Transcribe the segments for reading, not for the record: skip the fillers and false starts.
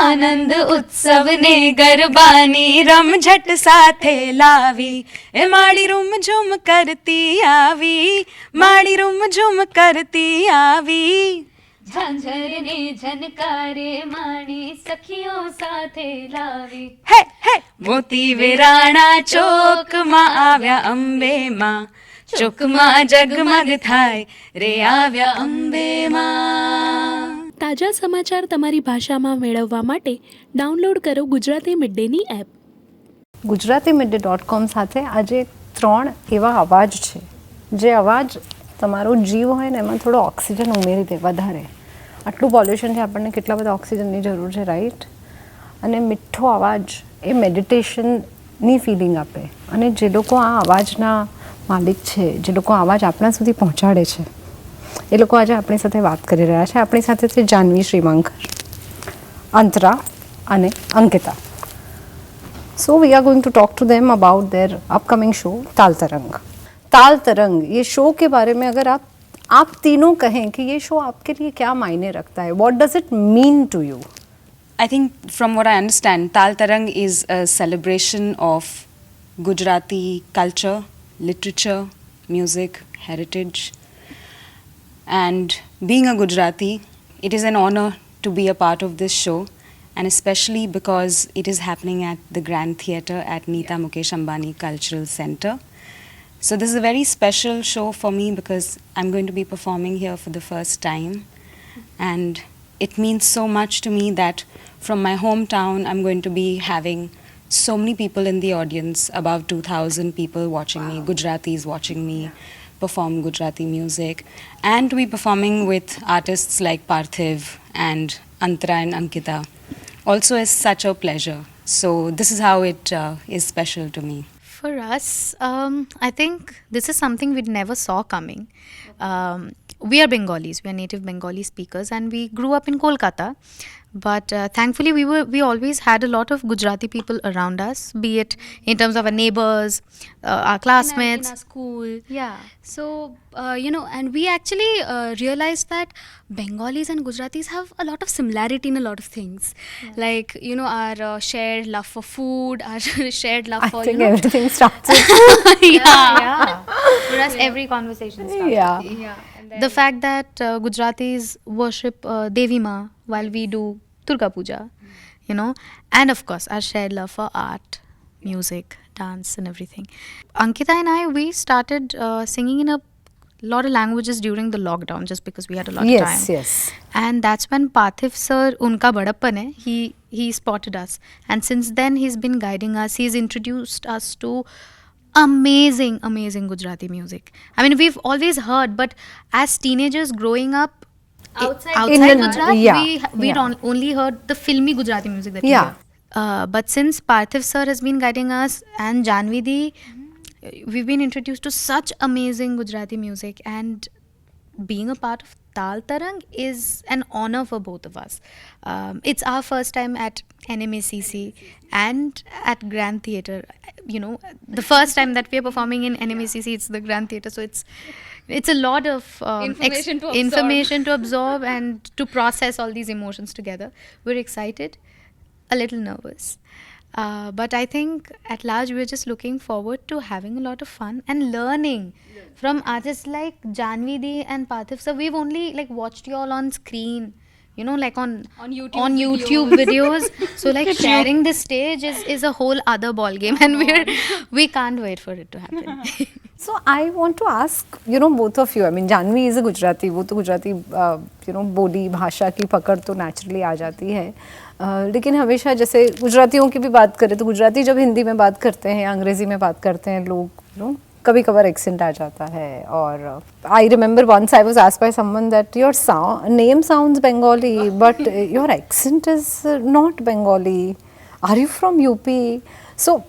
આનંદ ઉત્સવને ગરબાની રમઝટ સાથે લાવી એ માડી રૂમઝૂમ કરતી આવી માડી રૂમઝૂમ કરતી આવી ઝાંઝરને ઝનકારે માણી સખીઓ સાથે લાવી હે હે મોતી વેરાણા ચોકમાં આવ્યા અંબેમાં ચોકમાં જગમગ થાય રે આવ્યા અંબેમાં. તાજા સમાચાર તમારી ભાષામાં મેળવવા માટે ડાઉનલોડ કરો ગુજરાતી મિડ ડેની એપ. ગુજરાતી midday.com સાથે આજે 3 એવા અવાજ છે જે અવાજ તમારો જીવ હોય ને એમાં થોડો ઓક્સિજન ઉમેરી દે વધારે. આટલું પોલ્યુશન છે, આપણને કેટલા બધા ઓક્સિજનની જરૂર છે, રાઈટ? અને મીઠો અવાજ એ મેડિટેશનની ફિલિંગ આપે. અને જે લોકો આ અવાજના માલિક છે, જે લોકો આ અવાજ આપણા સુધી પહોંચાડે છે, એ લોકો આજે આપણી સાથે વાત કરી રહ્યા છે. આપણી સાથે છે જાનવી શ્રીમંકર, અંતરા અને Ankita. So we are going to talk to them about their upcoming show ताल तरंग. ताल तरंग ये शो के बारे में अगर आप तीनों कहें कि ये शो आपके लिए क्या मायने रखता है, what does it mean to you? I think from what I understand, Tal Tarang is a celebration of Gujarati culture, literature, music, heritage. And being a Gujarati, it is an honor to be a part of this show, and especially because it is happening at the Grand Theatre at Nita Mukesh Ambani Cultural Centre. So this is a very special show for me because I'm going to be performing here for the first time, and it means so much to me that from my hometown I'm going to be having so many people in the audience, above 2,000 people watching me, Gujaratis watching me perform Gujarati music, and to be performing with artists like Parthiv and Antara and Ankita also is such a pleasure. So this is how it is special to me. For us, I think this is something we never saw coming. We are Bengalis, we are native Bengali speakers, and we grew up in Kolkata. But thankfully, we always had a lot of Gujarati people around us, be it in terms of our neighbors, our classmates, in our school. Yeah. So, and we actually realized that Bengalis and Gujaratis have a lot of similarity in a lot of things. Like, our shared love for food, our shared love I for, think everything starts with yeah. For us, every conversation starts. yeah. The fact that Gujaratis worship Devi Ma while we do Durga Puja, and of course our shared love for art, music, dance and everything. Ankita and I, we started singing in a lot of languages during the lockdown just because we had a lot of time. Yes. And that's when Parthiv sir, unka badappan hai, he spotted us. And since then he's been guiding us. He's introduced us to amazing Gujarati music. I mean, we've always heard, but as teenagers growing up outside Indian, Gujarat, we'd yeah. only heard the filmy Gujarati music that we Yeah. hear. But since Parthiv sir has been guiding us and Janvi Di, we've been introduced to such amazing Gujarati music, and being a part of Tal Tarang is an honor for both of us. It's our first time at NMACC and at Grand Theatre. The first time that we are performing in NMACC, it's the Grand Theatre, so it's a lot of information to absorb and to process all these emotions together. We're excited, a little nervous. But I think at large we're just looking forward to having a lot of fun and learning from artists like Janvi Di and Parthiv. So we've only watched you all on screen, like on YouTube videos. So sharing the stage is a whole other ball game, and we can't wait for it to happen. So I want to ask, both of you. I mean, Janvi is a Gujarati. वो तो गुजराती, बोली भाषा की पकड़ तो naturally आ जाती है. लेकिन हमेशा जैसे गुजरातियों की भी बात करें तो गुजराती जब हिंदी में बात करते हैं, अंग्रेजी में बात करते हैं, लोग कभी कभार एक्सेंट आ जाता है. और I remember once I was asked by someone that your name sounds Bengali but your accent is not Bengali. Are you from UP? So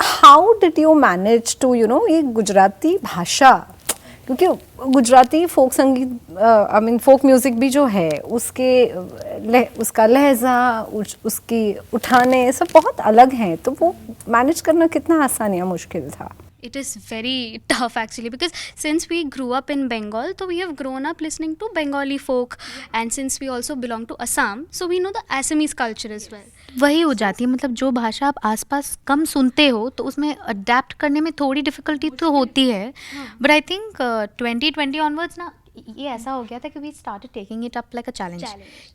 how did you manage to ये गुजराती भाषा, क्योंकि गुजराती फोक संगीत फोक म्यूज़िक भी जो है उसका लहजा, उसकी उठाने सब बहुत अलग हैं. तो वो मैनेज करना कितना आसान या मुश्किल था? it is very tough actually, because since we grew up in Bengal, so we have grown up listening to Bengali folk, and since we also belong to Assam, so we know the Assamese culture as well. वही हो जाती है, मतलब जो भाषा आप आसपास कम सुनते हो तो उसमें अडेप्ट करने में थोड़ी डिफिकल्टी तो होती है. बट आई थिंक 2020 ऑनवर्ड्स ना ये ऐसा हो गया था कि we started taking it up like a challenge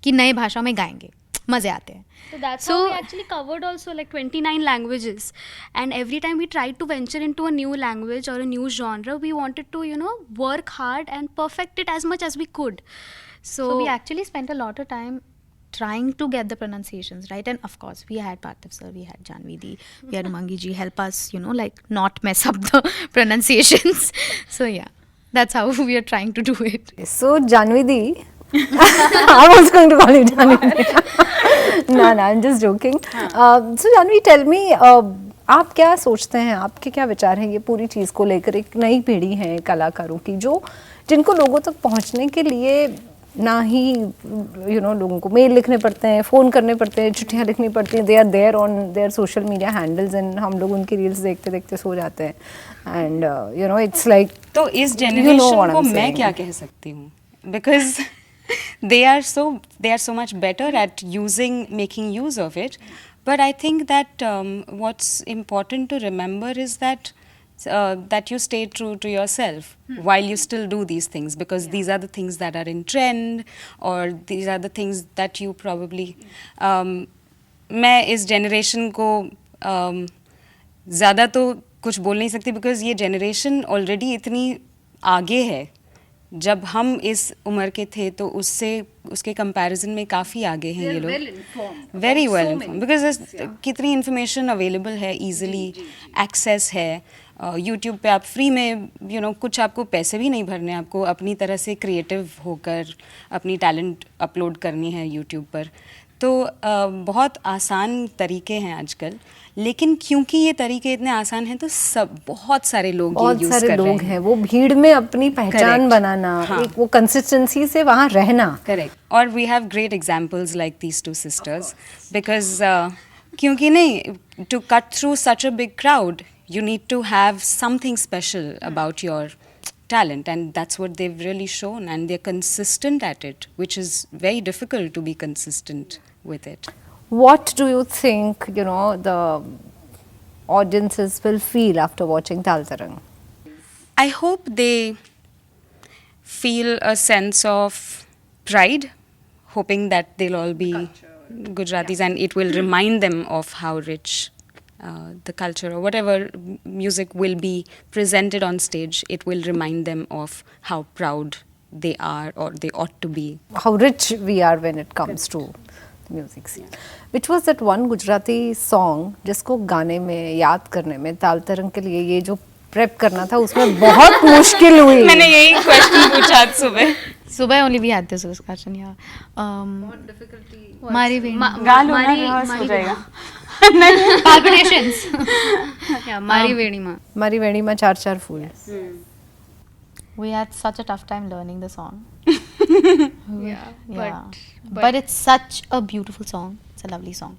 कि नए भाषा में गाएंगे, मज़े आते हैं. So that's how we actually covered also like 29 languages, and every time we tried to venture into a new language or a new genre, we wanted to, you know, work hard and perfect it as much as we could. So we actually spent a lot of time trying to get the pronunciations right, and of course we had Parthiv sir, we had Janvi, we had Umangi ji help us, you know, like not mess up the pronunciations. So yeah, that's how we are trying to do it. So Janvi di, I was going to call you Janvi. No, I'm just joking. So Janvi, tell me, आप क्या सोचते हैं, आपके क्या विचार हैं ये पूरी चीज़ को लेकर? एक नई पीढ़ी है कलाकारों की जो जिनको लोगों तक पहुंचने के लिए ना ही लोगों को मेल लिखने पड़ते हैं, फ़ोन करने पड़ते हैं, चिट्ठियाँ लिखनी पड़ती हैं. They are there on their social media handles and हम लोग उनकी रील्स देखते देखते सो जाते हैं. एंड इट्स लाइक, तो इस जनरेशन को मैं क्या कह सकती हूँ, because they are so much better at making use of it. But I think that what's important to remember is that that you stay true to yourself while you still do these things, because these are the things that are in trend, or these are the things that you probably मैं इस generation को ज़्यादा तो कुछ बोल नहीं सकती, because ये generation already इतनी आगे है. जब हम इस उम्र के थे तो उसके कंपैरिजन में काफ़ी आगे हैं ये लोग. वेरी वेल इन्फॉर्म्ड, बिकॉज कितनी इन्फॉर्मेशन अवेलेबल है, इजीली एक्सेस है. यूट्यूब पे आप फ्री में कुछ आपको पैसे भी नहीं भरने, आपको अपनी तरह से क्रिएटिव होकर अपनी टैलेंट अपलोड करनी है यूट्यूब पर. तो बहुत आसान तरीके हैं आजकल, लेकिन क्योंकि ये तरीके इतने आसान हैं तो बहुत सारे लोग बहुत सारे लोग हैं वो भीड़ में अपनी पहचान बनाना, एक वो कंसिस्टेंसी से वहाँ रहना. करेक्ट. और we have great examples like these two sisters, because क्योंकि नहीं, to cut through such a big crowd you need to have something special about your talent, and that's what they've really shown, and they're consistent at it, which is very difficult to be consistent with it. What do you think the audiences will feel after watching Tal Tarang? I hope they feel a sense of pride, hoping that they'll all be Gujaratis, and it will remind them of how rich the culture or whatever music will be presented on stage. It will remind them of how proud they are, or they ought to be. How rich we are when it comes to the music scene. Which was that one Gujarati song जिसको गाने में, याद करने में, ताल तरंग के लिए ये जो प्रेप करना था उसमें बहुत मुश्किल हुई. मैंने यही क्वेश्चन पूछा आज सुबह. only we had this discussion. बहुत difficulty. मारी वेणी. गा लो ना, रिहर्स हो जाएगा. Palpitations. Yeah, मारी वेणी माँ. मारी वेणी में 4-4 फूल. We had such a tough time learning the song. Yeah, but it's such a beautiful song. It's a lovely song.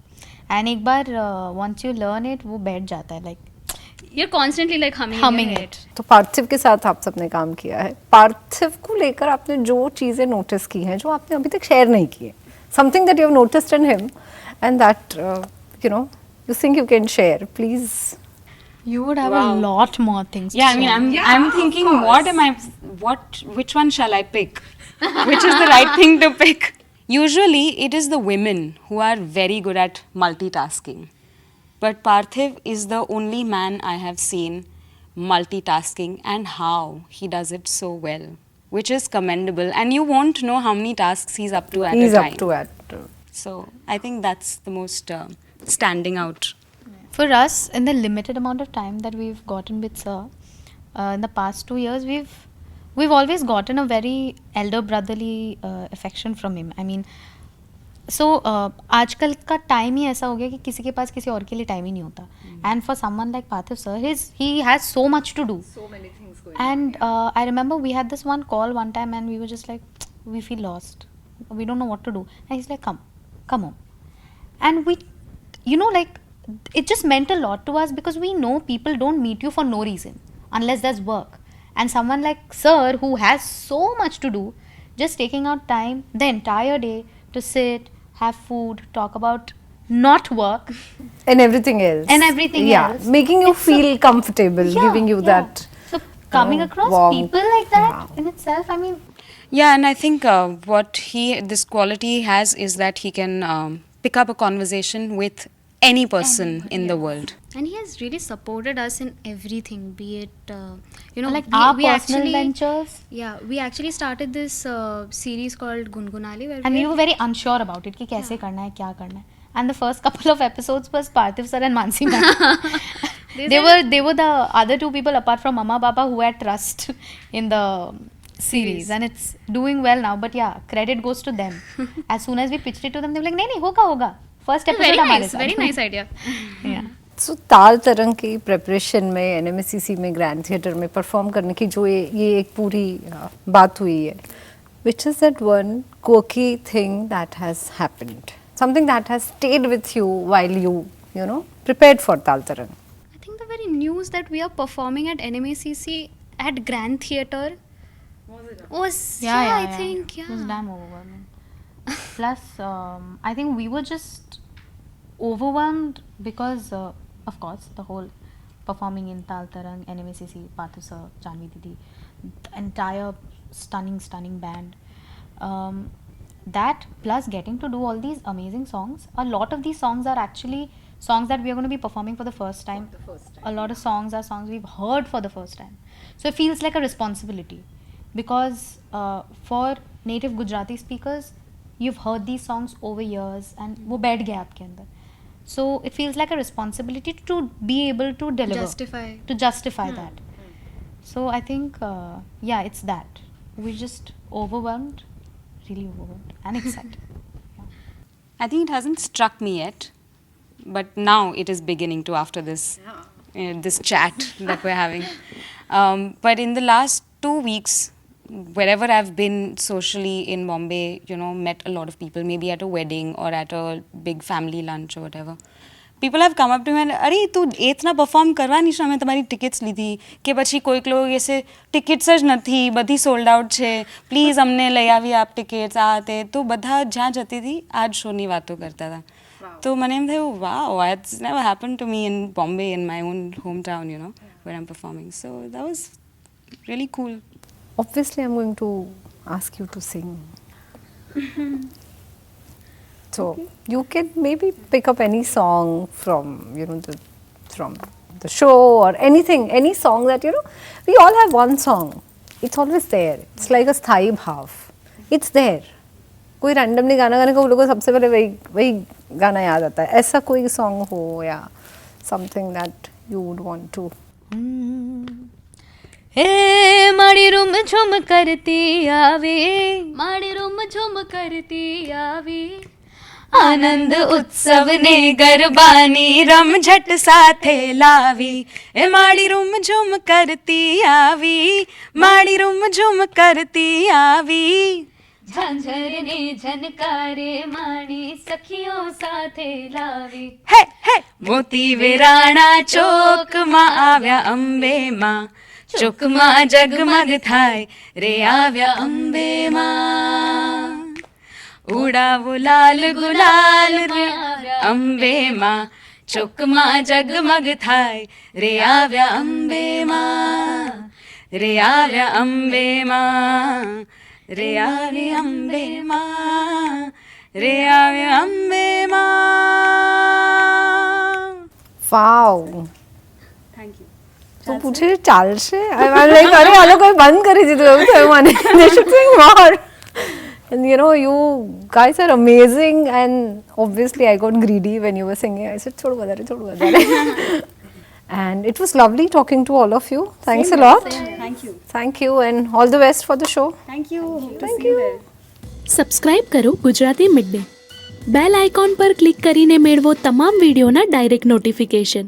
And एक बार once you learn it, वो बैठ जाता है, like you're constantly like humming it. तो पार्थिव के साथ आप सबने काम किया है. पार्थिव को लेकर आपने जो चीज़ें नोटिस की हैं, जो आपने अभी तक शेयर नहीं की है, something that you have noticed in him and that you think you can share, please. You would have a lot more things. Yeah, I mean, I'm thinking, which one shall I pick? Which is the right thing to pick? Usually, it is the women who are very good at multitasking. But Parthiv is the only man I have seen multitasking, and how he does it so well, which is commendable. And you won't know how many tasks he's up to at a time. He's up to at. So I think that's the most standing out. For us, in the limited amount of time that we've gotten with Sir, in the past 2 years, we've always gotten a very elder brotherly affection from him. I mean, so आजकल का time ही ऐसा हो गया कि किसी के पास किसी और के लिए टाइम ही नहीं होता. And for someone like Parthiv sir, he has so much to do. So many things going on. And I remember we had this one call one time, and we were just like, we feel lost. We don't know what to do. And he's like, come home. And we, like, it just meant a lot to us because we know people don't meet you for no reason unless there's work. And someone like Sir, who has so much to do, just taking out time the entire day to sit, have food, talk about not work. And everything else. And everything else. Making you feel comfortable, giving you that. So coming across warmth. people like that in itself, I mean, Yeah, and I think this quality he has is that he can pick up a conversation with any person in the world. And he has really supported us in everything, be it, you know, like our we personal actually, ventures. Yeah, we actually started this series called Gungunali, where And we were very unsure about it कि कैसे करना है, क्या करना है. And the first couple of episodes was Parthiv sir and Mansi ma'am. they were the other two people apart from Mama Baba who had trust in the series, and it's doing well now. But yeah, credit goes to them. As soon as we pitched it to them, they were like, नहीं होगा. First episode हमारे साथ. very nice idea. Yeah. सो ताल तरंग की preparation में NMSCC में grand theatre में परफॉर्म करने की जो ये एक पूरी बात हुई है, which is that one quirky thing that has happened, something that has stayed with you while you know prepared for Tal Tarang? I think the very news that we are performing at NMACC at Grand Theatre was I think It was damn overwhelming. Plus, I think we were just overwhelmed because, of course, the whole performing in Tal Tarang, NMACC, Parthiv sir, Janvi Didi, the entire stunning band. That plus getting to do all these amazing songs. A lot of these songs are actually songs that we are going to be performing for the first time. A lot of songs are songs we've heard for the first time. So it feels like a responsibility because for native Gujarati speakers, you've heard these songs over years and वो बैठ गया आपके अंदर. So it feels like a responsibility to be able to deliver, justify that. So I think it's that we're just overwhelmed, really overwhelmed and excited. I think it hasn't struck me yet, but now it is beginning to after this this chat that we're having. But in the last 2 weeks, wherever I've been socially in Bombay, you know, met a lot of people, maybe at a wedding or at a big family lunch or whatever. People have come up to me and, अरे तू इतना perform કરવા નહીં અમે તમારી tickets લીધી કે પછી કોઈક લોકો એસે ટિકિટ્સ જ નથી બધી સોલ્ડ આઉટ છે પ્લીઝ અમને લઈ આવી આપ ટિકિટ્સ આ તે તો બધા જ્યાં જતી હતી આ જ શોની વાતો કરતા હતા તો મને એમ થયું wow, it's never happened to me in Bombay, in my own hometown, you know, where I'm performing. So that was really cool. Obviously, I'm going to ask you to sing. So you can maybe pick up any song from, you know, from the show or anything, any song that, you know, we all have one song. It's always there. It's like a स्थायी भाव. It's there. कोई randomly गाना गाने को लोगों को सबसे पहले वही गाना याद आता है. ऐसा कोई song हो या something that you would want to. हे माड़ी रूम झुम करती आवे, माड़ी रूम झुम करती आवी, आनंद उत्सव ने गरबानी रम झट साथे लावी ए माड़ी रूम झुम करती आवी, माड़ी रूम झुम करती आवी, झांझर ने झनकारे माणी सखियों साथे लावी, हे हे मोती वेराणा चौक मां आव्या अंबे मां, चौक मां जगमग थाय रे आव्या अंबे मां, उड़ावो लाल गुलाल रे अंबे मां, चौक मां जगमग थाय रे आव्या अंबे मां, रे आव्या अंबे मां, रे आव्या अंबे मां, रे आव्या अंबे मां. Wow. Thank you. તો પૂછે ચાલશે I'm like અરે આ લોકોએ બંધ કરી દીધું એવું થયું મને they should sing more. And you know, you guys are amazing, and obviously I got greedy when you were singing. I said, "Chodo badare." And it was lovely talking to all of you. Thanks a lot. Thank you, and all the best for the show. Thank you. Subscribe કરો Gujarati mid day bell icon પર click કરીને મેળવો તમામ વિડીયોના direct notification.